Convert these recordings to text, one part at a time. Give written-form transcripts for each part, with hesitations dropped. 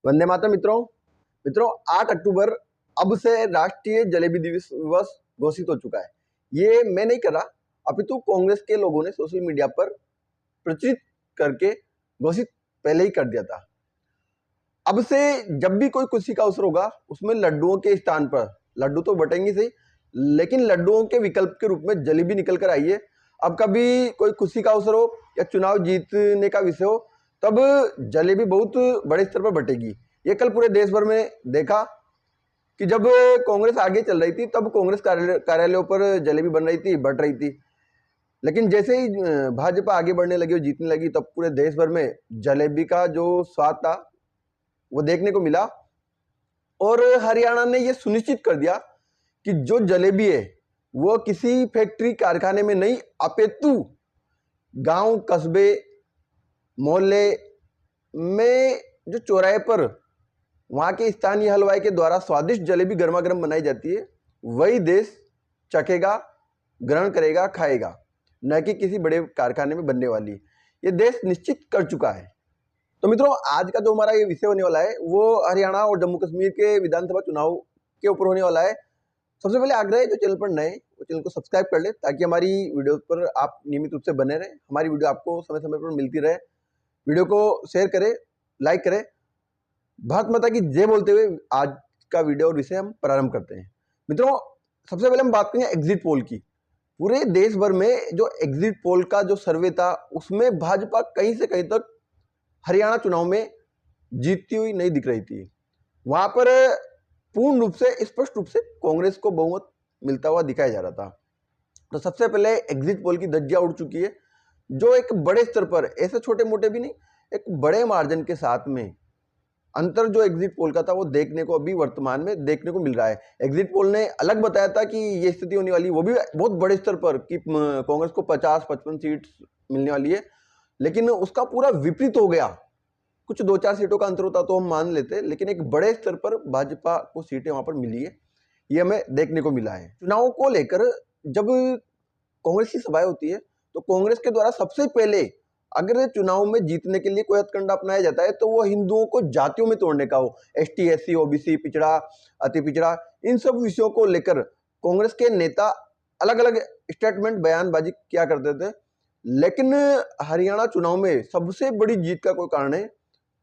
वंदे मातरम मित्रों। मित्रों 8 अक्टूबर अब से राष्ट्रीय जलेबी दिवस घोषित हो चुका है। ये मैं नहीं कर रहा, अपितु कांग्रेस के लोगों ने सोशल मीडिया पर प्रचारित करके घोषित पहले ही कर दिया था। अब से जब भी कोई खुशी का अवसर होगा उसमें लड्डुओं के स्थान पर लड्डू तो बटेंगे सही, लेकिन लड्डुओं के विकल्प के रूप में जलेबी निकल कर आई है। अब कभी कोई खुशी का अवसर हो या चुनाव जीतने का विषय हो, तब जलेबी बहुत बड़े स्तर पर बटेगी। ये कल पूरे देश भर में देखा कि जब कांग्रेस आगे चल रही थी तब कांग्रेस कार्यालयों पर जलेबी बन रही थी, बट रही थी। लेकिन जैसे ही भाजपा आगे बढ़ने लगी और जीतने लगी तब पूरे देश भर में जलेबी का जो स्वाद था वो देखने को मिला। और हरियाणा ने ये सुनिश्चित कर दिया कि जो जलेबी है वो किसी फैक्ट्री कारखाने में नहीं, अपितु गांव कस्बे मोहल्ले में जो चौराहे पर वहां के स्थानीय हलवाई के द्वारा स्वादिष्ट जलेबी गर्मा गर्म बनाई जाती है, वही देश चखेगा, ग्रहण करेगा, खाएगा, न कि किसी बड़े कारखाने में बनने वाली। ये देश निश्चित कर चुका है। तो मित्रों, आज का जो हमारा ये विषय होने वाला है वो हरियाणा और जम्मू कश्मीर के विधानसभा चुनाव के ऊपर होने वाला है। सबसे पहले आग्रह है, जो चैनल पर नए वो चैनल को सब्सक्राइब कर ले ताकि हमारी वीडियो पर आप नियमित रूप से बने रहें, हमारी वीडियो आपको समय समय पर मिलती रहे। वीडियो को शेयर करें, लाइक करें। भारत माता की जय बोलते हुए आज का वीडियो और विषय हम प्रारंभ करते हैं। मित्रों, सबसे पहले हम बात करेंगे एग्जिट पोल की। पूरे देश भर में जो एग्जिट पोल का जो सर्वे था उसमें भाजपा कहीं से कहीं तक हरियाणा चुनाव में जीतती हुई नहीं दिख रही थी। वहां पर पूर्ण रूप से स्पष्ट रूप से कांग्रेस को बहुमत मिलता हुआ दिखाया जा रहा था। तो सबसे पहले एग्जिट पोल की धज्जियां उड़ चुकी है, जो एक बड़े स्तर पर, ऐसे छोटे मोटे भी नहीं, एक बड़े मार्जिन के साथ में अंतर जो एग्जिट पोल का था वो देखने को अभी वर्तमान में देखने को मिल रहा है। एग्जिट पोल ने अलग बताया था कि ये स्थिति होने वाली, वो भी बहुत बड़े स्तर पर कि कांग्रेस को 50-55 सीट मिलने वाली है, लेकिन उसका पूरा विपरीत हो गया। कुछ 2-4 सीटों का अंतर होता तो हम मान लेते, लेकिन एक बड़े स्तर पर भाजपा को सीटें वहां पर मिली है, ये हमें देखने को मिला है। चुनाव को लेकर जब कांग्रेस की सभाएं होती है तो कांग्रेस के द्वारा सबसे पहले अगर चुनाव में जीतने के लिए कोई हथकंडा अपनाया जाता है तो वो हिंदुओं को जातियों में तोड़ने का हो। एसटी, एससी, ओबीसी, पिछड़ा, अति पिछड़ा, इन सब विषयों को लेकर कांग्रेस के नेता अलग अलग स्टेटमेंट, बयानबाजी किया करते थे। लेकिन हरियाणा चुनाव में सबसे बड़ी जीत का कोई कारण है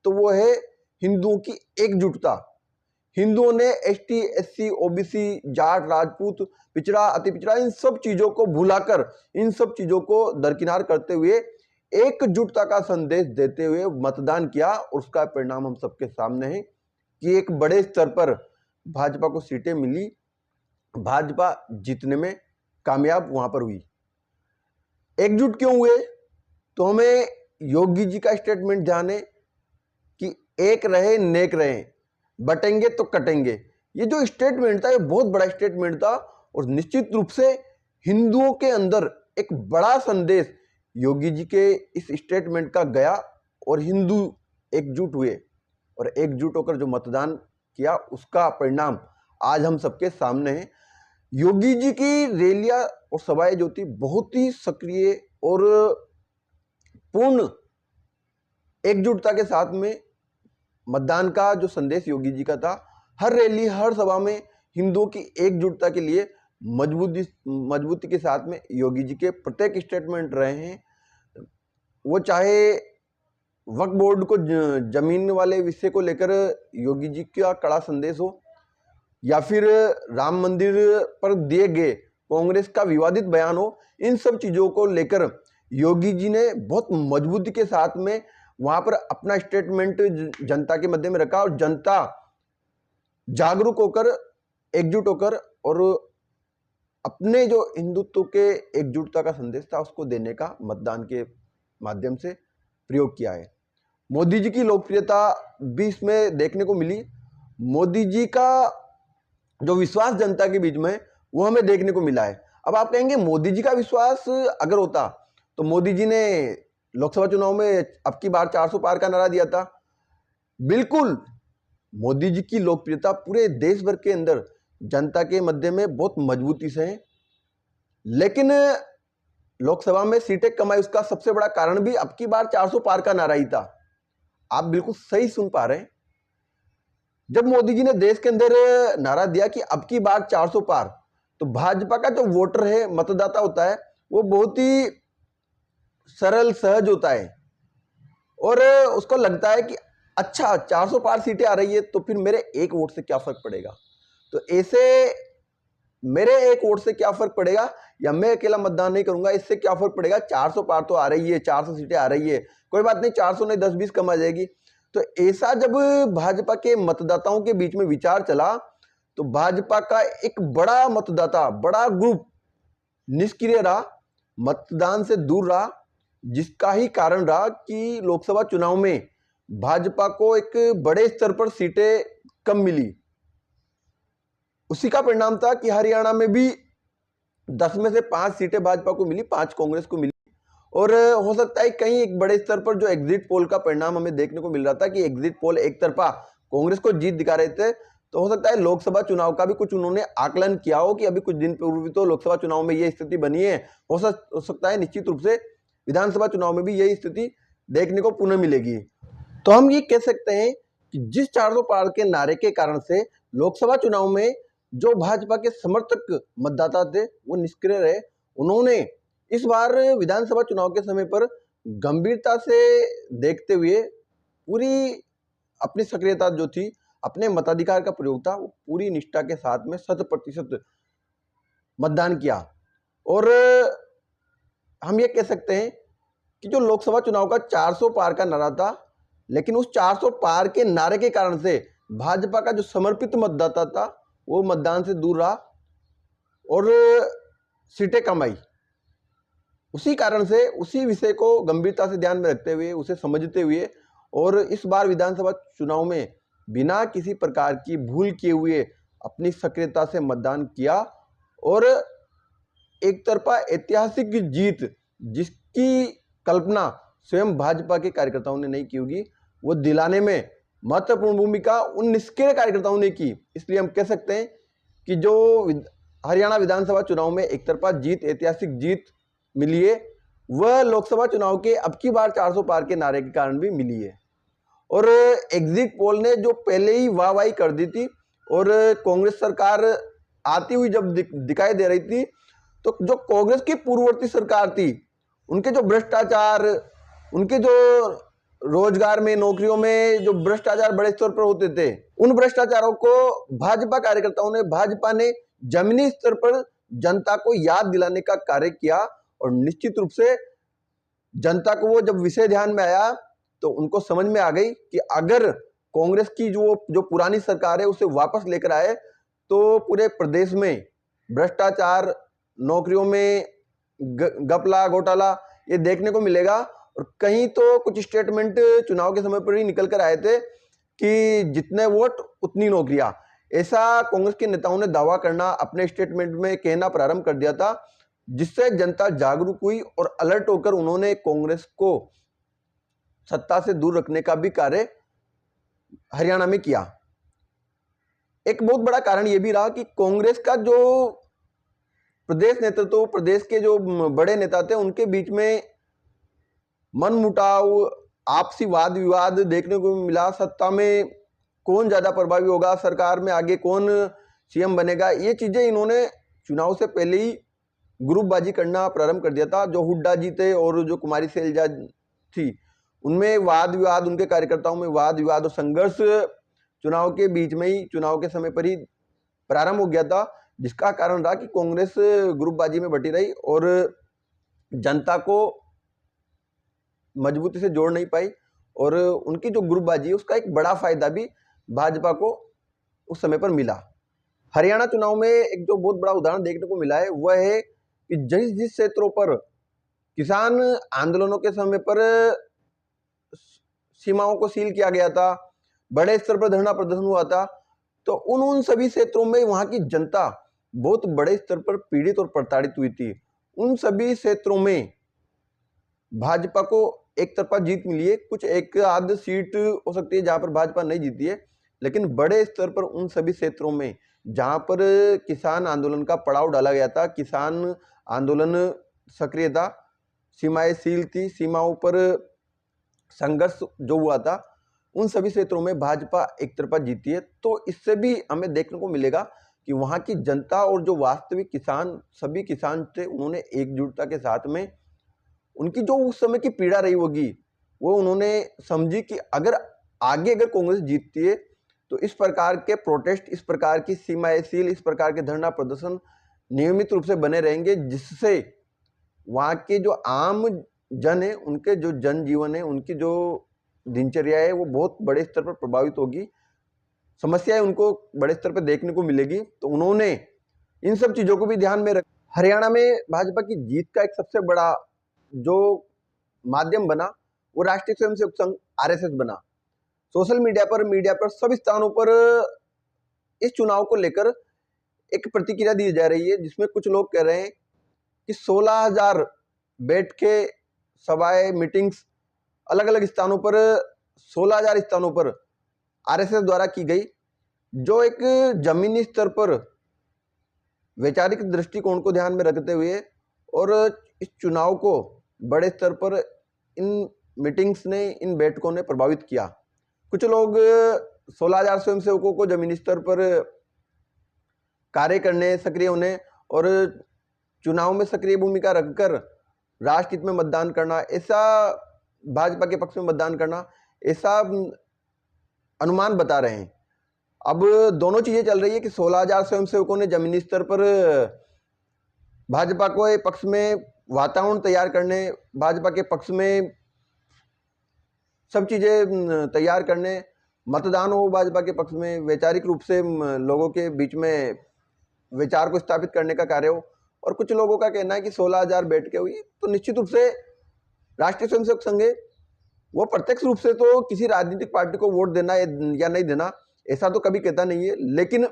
तो वो है हिंदुओं की एकजुटता। हिंदुओं ने ST, SC, OBC, Jat, Rajput, पिछड़ा, अति पिछड़ा, इन सब चीजों को भुलाकर, इन सब चीजों को दरकिनार करते हुए एकजुटता का संदेश देते हुए मतदान किया। और उसका परिणाम हम सबके सामने है कि एक बड़े स्तर पर भाजपा को सीटें मिली, भाजपा जीतने में कामयाब वहां पर हुई। एकजुट क्यों हुए? तो हमें योगी जी का स्टेटमेंट ध्यान है कि एक रहे नेक रहे, बटेंगे तो कटेंगे। ये जो स्टेटमेंट था ये बहुत बड़ा स्टेटमेंट था और निश्चित रूप से हिंदुओं के अंदर एक बड़ा संदेश योगी जी के इस स्टेटमेंट का गया और हिंदू एकजुट हुए और एकजुट होकर जो मतदान किया उसका परिणाम आज हम सबके सामने है। योगी जी की रैलियां और सभाएं जो थी बहुत ही सक्रिय और पूर्ण एकजुटता के साथ में मतदान का जो संदेश योगी जी का था, हर रैली हर सभा में हिंदुओं की एकजुटता के लिए मजबूती के साथ में योगी जी के प्रत्येक स्टेटमेंट रहे हैं। वो चाहे वक्फ बोर्ड को जमीन वाले विषय को लेकर योगी जी का कड़ा संदेश हो, या फिर राम मंदिर पर दिए गए कांग्रेस का विवादित बयान हो, इन सब चीजों को लेकर योगी जी ने बहुत मजबूती के साथ में वहां पर अपना स्टेटमेंट जनता के मध्य में रखा और जनता जागरूक होकर, एकजुट होकर और अपने जो हिंदुत्व के एकजुटता का संदेश था उसको देने का मतदान के माध्यम से प्रयोग किया है। मोदी जी की लोकप्रियता भी इसमें देखने को मिली। मोदी जी का जो विश्वास जनता के बीच में वो हमें देखने को मिला है। अब आप कहेंगे मोदी जी का विश्वास अगर होता तो मोदी जी ने लोकसभा चुनाव में अब की बार 400 पार का नारा दिया था। बिल्कुल, मोदी जी की लोकप्रियता पूरे देश भर के अंदर जनता के मध्य में बहुत मजबूती से है, लेकिन लोकसभा में सीटें कमाई उसका सबसे बड़ा कारण भी अब की बार 400 पार का नारा ही था। आप बिल्कुल सही सुन पा रहे हैं, जब मोदी जी ने देश के अंदर नारा दिया कि अब की बार 400 पार, तो भाजपा का जो वोटर है, मतदाता होता है, वो बहुत ही सरल सहज होता है और उसको लगता है कि अच्छा 400 पार सीटें आ रही है तो फिर मेरे एक वोट से क्या फर्क पड़ेगा। तो ऐसे मेरे एक वोट से क्या फर्क पड़ेगा, या मैं अकेला मतदान नहीं करूंगा, इससे क्या फर्क पड़ेगा, 400 पार तो आ रही है, 400 सीटें आ रही है, कोई बात नहीं, 400 नहीं 10-20 कम आ जाएगी। तो ऐसा जब भाजपा के मतदाताओं के बीच में विचार चला, तो भाजपा का एक बड़ा मतदाता, बड़ा ग्रुप निष्क्रिय रहा, मतदान से दूर रहा, जिसका ही कारण रहा कि लोकसभा चुनाव में भाजपा को एक बड़े स्तर पर सीटें कम मिली। उसी का परिणाम था कि हरियाणा में भी 10 में से 5 सीटें भाजपा को मिली, 5 कांग्रेस को मिली। और हो सकता है कहीं एक बड़े स्तर पर जो एग्जिट पोल का परिणाम हमें देखने को मिल रहा था कि एग्जिट पोल एक तरफा कांग्रेस को जीत दिखा रहे थे, तो हो सकता है लोकसभा चुनाव का भी कुछ उन्होंने आकलन किया हो कि अभी कुछ दिन पूर्व भी तो लोकसभा चुनाव में यह स्थिति बनी है, हो सकता है निश्चित रूप से विधानसभा चुनाव में भी यही स्थिति देखने को पुनः मिलेगी। तो हम ये कह सकते हैं कि जिस 400 पार के नारे के कारण से लोकसभा चुनाव में जो भाजपा के समर्थक मतदाता थे वो निष्क्रिय रहे, उन्होंने इस बार विधानसभा चुनाव के समय पर गंभीरता से देखते हुए पूरी अपनी सक्रियता जो थी, अपने मताधिकार का प्रयोग था, वो पूरी निष्ठा के साथ में 100% मतदान किया। और हम ये कह सकते हैं कि जो लोकसभा चुनाव का 400 पार का नारा था, लेकिन उस 400 पार के नारे के कारण से भाजपा का जो समर्पित मतदाता था वो मतदान से दूर रहा और सीटें कम आई। उसी कारण से उसी विषय को गंभीरता से ध्यान में रखते हुए, उसे समझते हुए और इस बार विधानसभा चुनाव में बिना किसी प्रकार की भूल किए हुए अपनी सक्रियता से मतदान किया और एक तरफा ऐतिहासिक जीत, जिसकी कल्पना स्वयं भाजपा के कार्यकर्ताओं ने नहीं की होगी, वो दिलाने में महत्वपूर्ण भूमिका उन निष्क्रिय कार्यकर्ताओं ने की। इसलिए हम कह सकते हैं कि जो हरियाणा विधानसभा चुनाव में एक तरफा जीत, ऐतिहासिक जीत मिली है, वह लोकसभा चुनाव के अब की बार 400 पार के नारे के कारण भी मिली है। और एग्जिट पोल ने जो पहले ही वाहवाही कर दी थी और कांग्रेस सरकार आती हुई जब दिखाई दे रही थी, तो जो कांग्रेस की पूर्ववर्ती सरकार थी, उनके जो भ्रष्टाचार, उनके जो रोजगार में, नौकरियों में जो भ्रष्टाचार बड़े स्तर पर होते थे, उन भ्रष्टाचारों को भाजपा ने जमीनी स्तर पर जनता को याद दिलाने का कार्य किया और निश्चित रूप से जनता को वो जब विषय ध्यान में आया तो उनको समझ में आ गई कि अगर कांग्रेस की जो पुरानी सरकार है उसे वापस लेकर आए तो पूरे प्रदेश में भ्रष्टाचार, नौकरियों में घपला, घोटाला ये देखने को मिलेगा। और कहीं तो कुछ स्टेटमेंट चुनाव के समय पर ही निकल कर आए थे कि जितने वोट उतनी नौकरियां, ऐसा कांग्रेस के नेताओं ने दावा करना, अपने स्टेटमेंट में कहना प्रारंभ कर दिया था, जिससे जनता जागरूक हुई और अलर्ट होकर उन्होंने कांग्रेस को सत्ता से दूर रखने का भी कार्य हरियाणा में किया। एक बहुत बड़ा कारण यह भी रहा कि कांग्रेस का जो प्रदेश नेतृत्व, प्रदेश के जो बड़े नेता थे, उनके बीच में मनमुटाव, आपसी वाद विवाद देखने को मिला। सत्ता में कौन ज्यादा प्रभावी होगा, सरकार में आगे कौन सीएम बनेगा, ये चीजें इन्होंने चुनाव से पहले ही ग्रुपबाजी करना प्रारंभ कर दिया था। जो हुड्डा जी थे और जो कुमारी सैलजा थी, उनमें वाद विवाद, उनके कार्यकर्ताओं में वाद विवाद और संघर्ष चुनाव के बीच में ही, चुनाव के समय पर ही प्रारंभ हो गया था, जिसका कारण रहा कि कांग्रेस ग्रुपबाजी में बटी रही और जनता को मजबूती से जोड़ नहीं पाई। और उनकी जो ग्रुपबाजी है उसका एक बड़ा फायदा भी भाजपा को उस समय पर मिला। हरियाणा चुनाव में एक जो बहुत बड़ा उदाहरण देखने को मिला है वह है कि जिस जिस क्षेत्रों पर किसान आंदोलनों के समय पर सीमाओं को सील किया गया था, बड़े स्तर पर धरना प्रदर्शन हुआ था, तो उन सभी क्षेत्रों में वहां की जनता बहुत बड़े स्तर पर पीड़ित और प्रताड़ित हुई थी। उन सभी क्षेत्रों में भाजपा को एक तरफा जीत मिली है। कुछ एक आध सीट हो सकती है जहां पर भाजपा नहीं जीती है, लेकिन बड़े स्तर पर उन सभी क्षेत्रों में जहां पर किसान आंदोलन का पड़ाव डाला गया था, किसान आंदोलन सक्रिय था, सीमाएं सील थी, सीमाओं पर संघर्ष जो हुआ था, उन सभी क्षेत्रों में भाजपा एक तरफा जीती है। तो इससे भी हमें देखने को मिलेगा कि वहाँ की जनता और जो वास्तविक किसान, सभी किसान थे, उन्होंने एकजुटता के साथ में उनकी जो उस समय की पीड़ा रही होगी वो उन्होंने समझी कि अगर कांग्रेस जीतती है तो इस प्रकार के प्रोटेस्ट, इस प्रकार की सीमाएं सील, इस प्रकार के धरना प्रदर्शन नियमित रूप से बने रहेंगे, जिससे वहाँ के जो आम जन है, उनके जो जनजीवन है, उनकी जो दिनचर्या है, वो बहुत बड़े स्तर पर प्रभावित होगी, समस्याएं उनको बड़े स्तर पर देखने को मिलेगी। तो उन्होंने इन सब चीजों को भी ध्यान में रख हरियाणा में भाजपा की जीत का एक सबसे बड़ा जो माध्यम बना वो राष्ट्रीय स्वयंसेवक संघ आरएसएस बना। सोशल मीडिया पर सभी स्थानों पर इस चुनाव को लेकर एक प्रतिक्रिया दी जा रही है, जिसमें कुछ लोग कह रहे हैं कि 16,000 बैठ के सभाएं, मीटिंग्स अलग अलग स्थानों पर 16,000 स्थानों पर आरएसएस द्वारा की गई, जो एक जमीनी स्तर पर वैचारिक दृष्टिकोण को ध्यान में रखते हुए और इस चुनाव को बड़े स्तर पर इन मीटिंग्स ने, इन बैठकों ने प्रभावित किया। कुछ लोग 16,000 स्वयंसेवकों को जमीनी स्तर पर कार्य करने, सक्रिय होने और चुनाव में सक्रिय भूमिका रखकर राष्ट्रहित में मतदान करना, ऐसा भाजपा के पक्ष में मतदान करना, ऐसा अनुमान बता रहे हैं। अब दोनों चीजें चल रही है कि 16,000 स्वयंसेवकों ने जमीनी स्तर पर भाजपा को पक्ष में वातावरण तैयार करने, भाजपा के पक्ष में सब चीजें तैयार करने, मतदान हो भाजपा के पक्ष में, वैचारिक रूप से लोगों के बीच में विचार को स्थापित करने का कार्य हो। और कुछ लोगों का कहना है कि 16,000 बैठकें हुई तो निश्चित रूप से राष्ट्रीय स्वयंसेवक संघ वो प्रत्यक्ष रूप से तो किसी राजनीतिक पार्टी को वोट देना या नहीं देना ऐसा तो कभी कहता नहीं है, लेकिन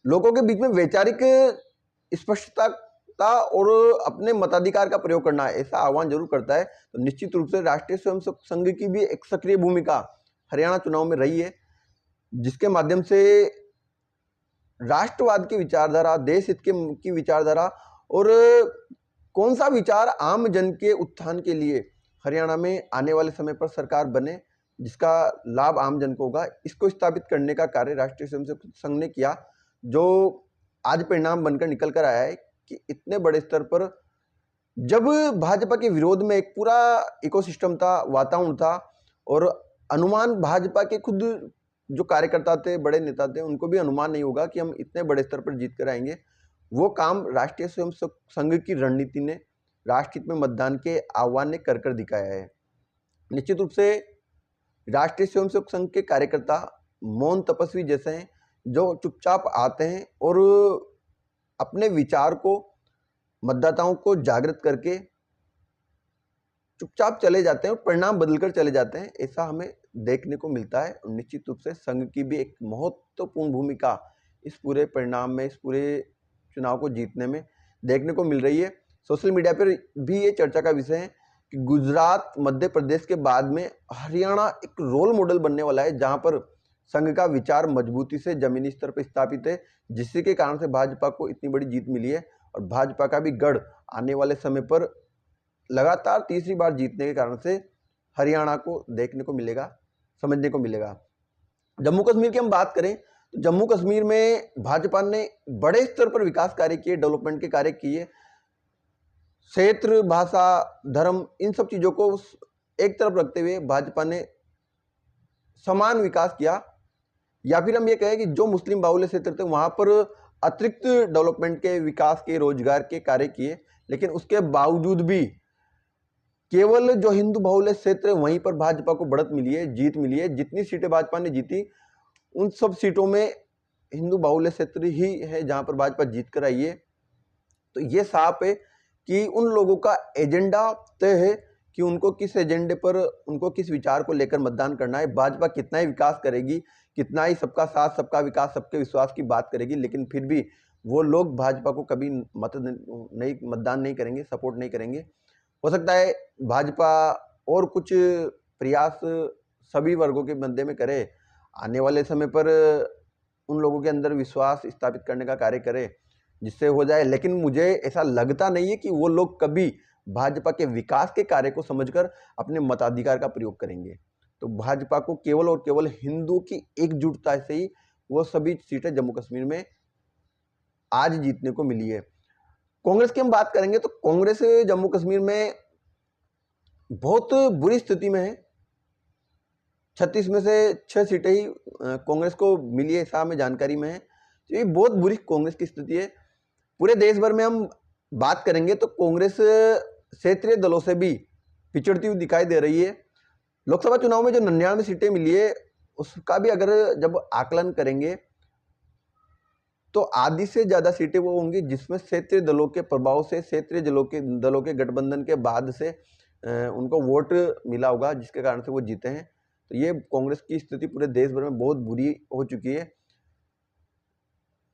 लोगों के बीच में वैचारिक स्पष्टता और अपने मताधिकार का प्रयोग करना ऐसा आह्वान जरूर करता है। तो निश्चित रूप से राष्ट्रीय स्वयंसेवक संघ की भी एक सक्रिय भूमिका हरियाणा चुनाव में रही है, जिसके माध्यम से राष्ट्रवाद की विचारधारा, देश हित की विचारधारा और कौन सा विचार आम जन के उत्थान के लिए हरियाणा में आने वाले समय पर सरकार बने, जिसका लाभ आम जन को होगा, इसको स्थापित करने का कार्य राष्ट्रीय स्वयंसेवक संघ ने किया, जो आज परिणाम बनकर निकल कर आया है कि इतने बड़े स्तर पर जब भाजपा के विरोध में एक पूरा इकोसिस्टम था, वातावरण था और अनुमान भाजपा के खुद जो कार्यकर्ता थे, बड़े नेता थे, उनको भी अनुमान नहीं होगा कि हम इतने बड़े स्तर पर जीत कर आएंगे। वो काम राष्ट्रीय स्वयंसेवक संघ की रणनीति ने, राष्ट्रहित में मतदान के आह्वान ने कर दिखाया है। निश्चित रूप से राष्ट्रीय स्वयंसेवक संघ के कार्यकर्ता मौन तपस्वी जैसे हैं, जो चुपचाप आते हैं और अपने विचार को मतदाताओं को जागृत करके चुपचाप चले जाते हैं और परिणाम बदलकर चले जाते हैं, ऐसा हमें देखने को मिलता है। और निश्चित रूप से संघ की भी एक महत्वपूर्ण भूमिका इस पूरे परिणाम में, इस पूरे चुनाव को जीतने में देखने को मिल रही है। सोशल मीडिया पर भी ये चर्चा का विषय है कि गुजरात, मध्य प्रदेश के बाद में हरियाणा एक रोल मॉडल बनने वाला है, जहां पर संघ का विचार मजबूती से जमीनी स्तर पर स्थापित है, जिसके कारण से भाजपा को इतनी बड़ी जीत मिली है। और भाजपा का भी गढ़ आने वाले समय पर लगातार तीसरी बार जीतने के कारण से हरियाणा को देखने को मिलेगा, समझने को मिलेगा। जम्मू कश्मीर की हम बात करें तो जम्मू कश्मीर में भाजपा ने बड़े स्तर पर विकास कार्य किए, डेवलपमेंट के कार्य किए। क्षेत्र, भाषा, धर्म, इन सब चीजों को एक तरफ रखते हुए भाजपा ने समान विकास किया, या फिर हम ये कहें कि जो मुस्लिम बाहुल्य क्षेत्र थे वहां पर अतिरिक्त डेवलपमेंट के, विकास के, रोजगार के कार्य किए। लेकिन उसके बावजूद भी केवल जो हिंदू बाहुल्य क्षेत्र है वहीं पर भाजपा को बढ़त मिली है, जीत मिली है। जितनी सीटें भाजपा ने जीती उन सब सीटों में हिंदू बाहुल्य क्षेत्र ही है जहां पर भाजपा जीत कर आई है। तो ये साफ है कि उन लोगों का एजेंडा तय है कि उनको किस एजेंडे पर, उनको किस विचार को लेकर मतदान करना है। भाजपा कितना ही विकास करेगी, कितना ही सबका साथ, सबका विकास, सबके विश्वास की बात करेगी, लेकिन फिर भी वो लोग भाजपा को कभी मतदान नहीं करेंगे, सपोर्ट नहीं करेंगे। हो सकता है भाजपा और कुछ प्रयास सभी वर्गों के मध्य में करे, आने वाले समय पर उन लोगों के अंदर विश्वास स्थापित करने का कार्य करे, जिससे हो जाए। लेकिन मुझे ऐसा लगता नहीं है कि वो लोग कभी भाजपा के विकास के कार्य को समझकर अपने मताधिकार का प्रयोग करेंगे। तो भाजपा को केवल और केवल हिंदुओं की एकजुटता से ही वो सभी सीटें जम्मू कश्मीर में आज जीतने को मिली है। कांग्रेस की हम बात करेंगे तो कांग्रेस जम्मू कश्मीर में बहुत बुरी स्थिति में है। 36 में से 6 सीटें ही कांग्रेस को मिली है, ऐसा हमें जानकारी में है। तो ये बहुत बुरी कांग्रेस की स्थिति है। पूरे देश भर में हम बात करेंगे तो कांग्रेस क्षेत्रीय दलों से भी पिछड़ती हुई दिखाई दे रही है। लोकसभा चुनाव में जो 99 सीटें मिली है उसका भी अगर जब आकलन करेंगे तो आधी से ज्यादा सीटें वो होंगी जिसमें क्षेत्रीय दलों के प्रभाव से, क्षेत्रीय दलों के गठबंधन के बाद से उनको वोट मिला होगा, जिसके कारण से वो जीते हैं। तो ये कांग्रेस की स्थिति पूरे देश भर में बहुत बुरी हो चुकी है,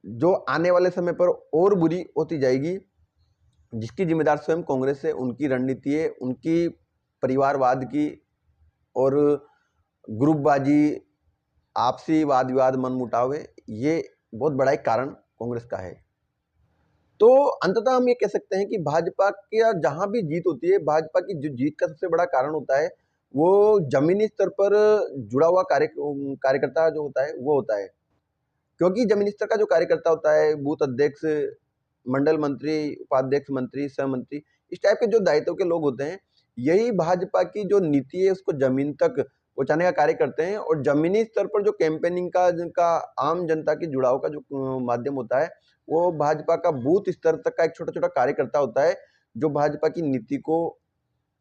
जो आने वाले समय पर और बुरी होती जाएगी, जिसकी जिम्मेदार स्वयं कांग्रेस है। उनकी रणनीति है, उनकी परिवारवाद की और ग्रुपबाजी, आपसी वाद विवाद, मनमुटाव है, ये बहुत बड़ा एक कारण कांग्रेस का है। तो अंततः हम ये कह सकते हैं कि भाजपा के जहां भी जीत होती है, भाजपा की जो जीत का सबसे बड़ा कारण होता है वो जमीनी स्तर पर जुड़ा हुआ कार्यकर्ता जो होता है वो होता है। क्योंकि जमीनी स्तर का जो कार्यकर्ता होता है, बूथ अध्यक्ष, मंडल मंत्री, उपाध्यक्ष मंत्री, सह मंत्री, इस टाइप के जो दायित्व के लोग होते हैं, यही भाजपा की जो नीति है उसको जमीन तक पहुंचाने का कार्य करते हैं। और जमीनी स्तर पर जो कैंपेनिंग का, जिनका आम जनता के जुड़ाव का जो माध्यम होता है, वो भाजपा का बूथ स्तर तक का एक छोटा छोटा कार्यकर्ता होता है, जो भाजपा की नीति को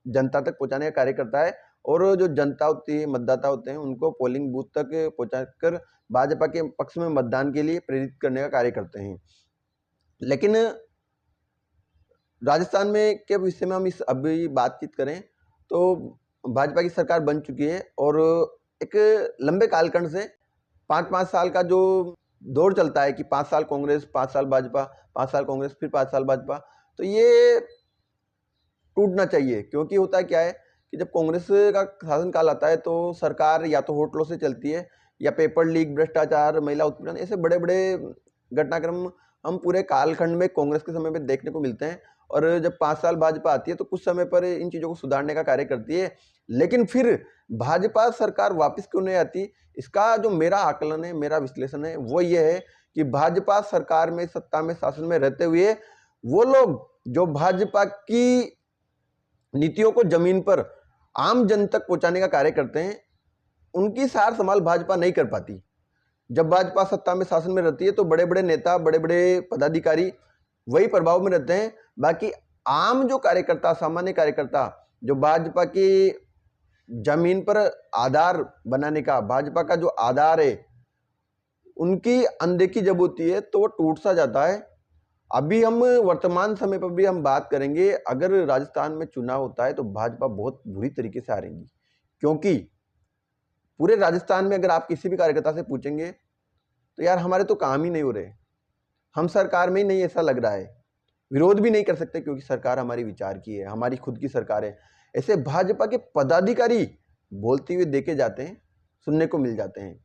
जनता तक पहुंचाने का कार्य करता है। और जो जनता होती है, मतदाता होते हैं, उनको पोलिंग बूथ तक पहुंचाकर भाजपा के पक्ष में मतदान के लिए प्रेरित करने का कार्य करते हैं। लेकिन राजस्थान में के विषय में हम इस अभी बातचीत करें तो भाजपा की सरकार बन चुकी है और एक लंबे कालखंड से 5-5 साल का जो दौर चलता है कि 5 साल कांग्रेस, 5 साल भाजपा, 5 साल कांग्रेस, फिर 5 साल भाजपा, तो ये टूटना चाहिए। क्योंकि होता क्या है कि जब कांग्रेस का शासनकाल आता है तो सरकार या तो होटलों से चलती है या पेपर लीक, भ्रष्टाचार, महिला उत्पीड़न, ऐसे बड़े बड़े घटनाक्रम हम पूरे कालखंड में कांग्रेस के समय में देखने को मिलते हैं। और जब 5 साल भाजपा आती है तो कुछ समय पर इन चीज़ों को सुधारने का कार्य करती है, लेकिन फिर भाजपा सरकार वापस क्यों नहीं आती, इसका जो मेरा आकलन है, मेरा विश्लेषण है, वो ये है कि भाजपा सरकार में, सत्ता में, शासन में रहते हुए वो लोग जो भाजपा की नीतियों को जमीन पर आम जन तक पहुंचाने का कार्य करते हैं, उनकी सार संभाल भाजपा नहीं कर पाती। जब भाजपा सत्ता में, शासन में रहती है तो बड़े बड़े नेता, बड़े बड़े पदाधिकारी वही प्रभाव में रहते हैं। बाकी आम जो कार्यकर्ता, सामान्य कार्यकर्ता, जो भाजपा की जमीन पर आधार बनाने का, भाजपा का जो आधार है, उनकी अनदेखी जब होती है तो वो टूट सा जाता है। अभी हम वर्तमान समय पर भी हम बात करेंगे, अगर राजस्थान में चुनाव होता है तो भाजपा बहुत बुरी तरीके से हारेगी। क्योंकि पूरे राजस्थान में अगर आप किसी भी कार्यकर्ता से पूछेंगे तो यार हमारे तो काम ही नहीं हो रहे, हम सरकार में ही नहीं, ऐसा लग रहा है। विरोध भी नहीं कर सकते क्योंकि सरकार हमारी विचार की है, हमारी खुद की सरकार है। ऐसे भाजपा के पदाधिकारी बोलते हुए देखे जाते हैं, सुनने को मिल जाते हैं।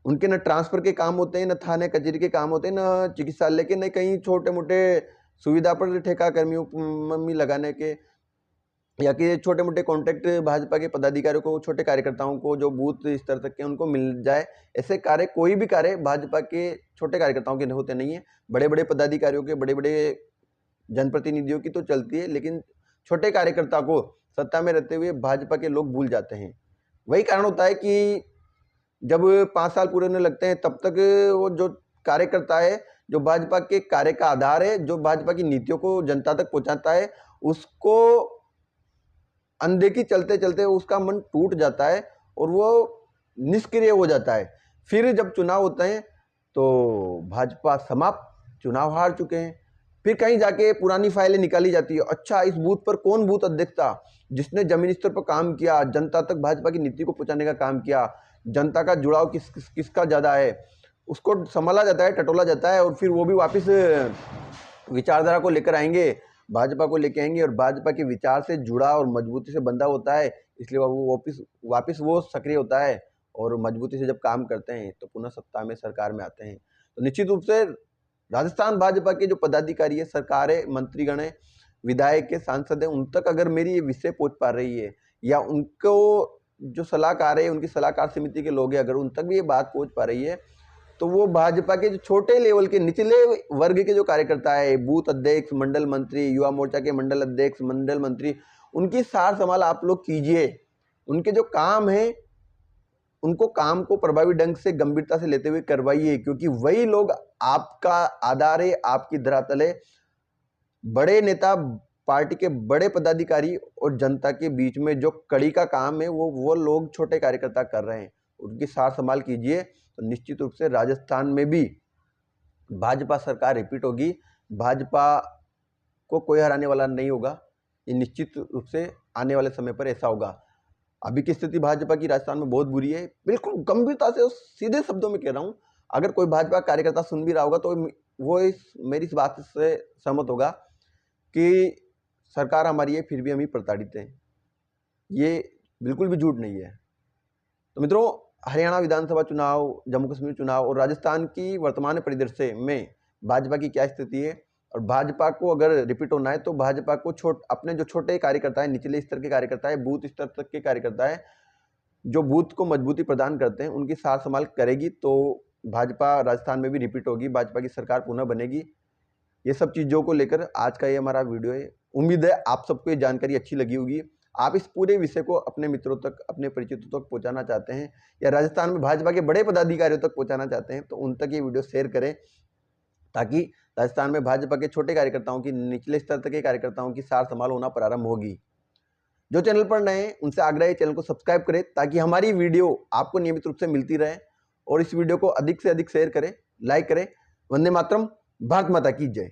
उनके न ट्रांसफर के काम होते हैं, न थाने कचहरी के काम होते हैं, न चिकित्सालय के, न कहीं छोटे मोटे सुविधा पर ठेका कर्मियों में लगाने के, या कि छोटे मोटे कॉन्ट्रैक्ट भाजपा के पदाधिकारियों को, छोटे कार्यकर्ताओं को जो बूथ स्तर तक के उनको मिल जाए। ऐसे कार्य, कोई भी कार्य भाजपा के छोटे कार्यकर्ताओं के होते नहीं है। बड़े बड़े पदाधिकारियों के, बड़े बड़े जनप्रतिनिधियों की तो चलती है, लेकिन छोटे कार्यकर्ता को सत्ता में रहते हुए भाजपा के लोग भूल जाते हैं। वही कारण होता है कि जब 5 साल पूरे होने लगते हैं तब तक वो जो कार्यकर्ता है, जो भाजपा के कार्य का आधार है, जो भाजपा की नीतियों को जनता तक पहुंचाता है, उसको अनदेखी चलते चलते उसका मन टूट जाता है और वो निष्क्रिय हो जाता है। फिर जब चुनाव होते हैं तो भाजपा समाप्त, चुनाव हार चुके हैं। फिर कहीं जाके पुरानी फाइलें निकाली जाती है, अच्छा इस बूथ पर कौन बूथ अध्यक्ष था जिसने जमीनी स्तर पर काम किया, जनता तक भाजपा की नीति को पहुंचाने का काम किया, जनता का जुड़ाव किसका ज्यादा है, उसको संभाला जाता है, टटोला जाता है। और फिर वो भी वापस विचारधारा को लेकर आएंगे, भाजपा को लेके आएंगे, और भाजपा के विचार से जुड़ा और मजबूती से बंधा होता है, इसलिए वो वापस वो सक्रिय होता है और मजबूती से जब काम करते हैं तो पुनः सत्ता में, सरकार में आते हैं। तो निश्चित रूप से राजस्थान भाजपा के जो पदाधिकारी है, सरकार है, मंत्रीगण है, विधायक है, सांसद है, उन तक अगर मेरी ये विषय पहुंच पा रही है या उनको जो सलाहकार है, उनकी सलाहकार समिति के लोग हैं, अगर उन तक भी ये बात पहुंच पा रही है, तो वो भाजपा के जो छोटे लेवल के निचले वर्ग के जो कार्यकर्ता है, बूथ अध्यक्ष, मंडल मंत्री, युवा मोर्चा के मंडल अध्यक्ष, मंडल मंत्री, उनकी सार संभाल आप लोग कीजिए। उनके जो काम है, उनको काम को प्रभावी ढंग से गंभीरता से लेते हुए करवाइए, क्योंकि वही लोग आपका आधार है, आपकी धरातल है। बड़े नेता, पार्टी के बड़े पदाधिकारी और जनता के बीच में जो कड़ी का काम है, वो लोग छोटे कार्यकर्ता कर रहे हैं। उनकी सार संभाल कीजिए, तो निश्चित रूप से राजस्थान में भी भाजपा सरकार रिपीट होगी। भाजपा को कोई हराने वाला नहीं होगा, ये निश्चित रूप से आने वाले समय पर ऐसा होगा। अभी की स्थिति भाजपा की राजस्थान में बहुत बुरी है, बिल्कुल गंभीरता से और सीधे शब्दों में कह रहा हूँ। अगर कोई भाजपा कार्यकर्ता सुन भी रहा होगा तो वो मेरी इस बात से सहमत होगा कि सरकार हमारी है, फिर भी हम ही प्रताड़ित हैं। ये बिल्कुल भी झूठ नहीं है। तो मित्रों, हरियाणा विधानसभा चुनाव, जम्मू कश्मीर चुनाव और राजस्थान की वर्तमान परिदृश्य में भाजपा की क्या स्थिति है, और भाजपा को अगर रिपीट होना है तो भाजपा को अपने जो छोटे कार्यकर्ता है, निचले स्तर के कार्यकर्ता है, बूथ स्तर तक के कार्यकर्ता है, जो बूथ को मजबूती प्रदान करते हैं, उनकी सार संभाल करेगी तो भाजपा राजस्थान में भी रिपीट होगी, भाजपा की सरकार पुनः बनेगी। ये सब चीज़ों को लेकर आज का ये हमारा वीडियो है। उम्मीद है आप सबको ये जानकारी अच्छी लगी होगी। आप इस पूरे विषय को अपने मित्रों तक, अपने परिचितों तक पहुंचाना चाहते हैं, या राजस्थान में भाजपा के बड़े पदाधिकारियों तक पहुंचाना चाहते हैं, तो उन तक ये वीडियो शेयर करें, ताकि राजस्थान में भाजपा के छोटे कार्यकर्ताओं की, निचले स्तर तक के कार्यकर्ताओं की सार संभाल होना प्रारंभ होगी। जो चैनल पर नए हैं उनसे आग्रह है चैनल को सब्सक्राइब करें, ताकि हमारी वीडियो आपको नियमित रूप से मिलती रहे, और इस वीडियो को अधिक से अधिक शेयर करें, लाइक करें। वंदे मातरम, भारत माता की जय।